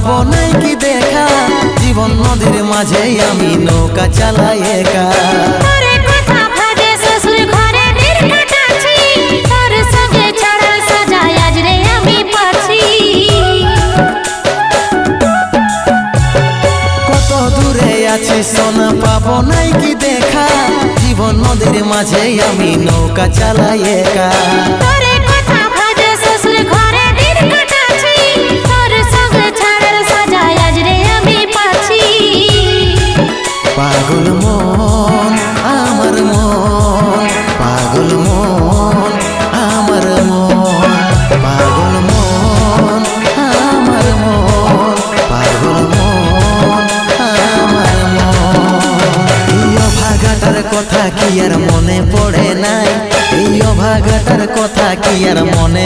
পাবো নাই কি দেখা, জীবন নদীর মাঝে আমি নৌকা চালাই একা। কত দূরে আছি সোনা পাবো নাই কি দেখা, জীবন নদীর মাঝে আমি নৌকা চালাই একা। পাগল মন আমার মন, পাগল মন আমার মন, পাগল মন আমার মন, পাগল মন আমার মন। এই অভাগাটার কথা কি আর মনে পড়ে নাই, এই অভাগাটার কথা কি আর মনে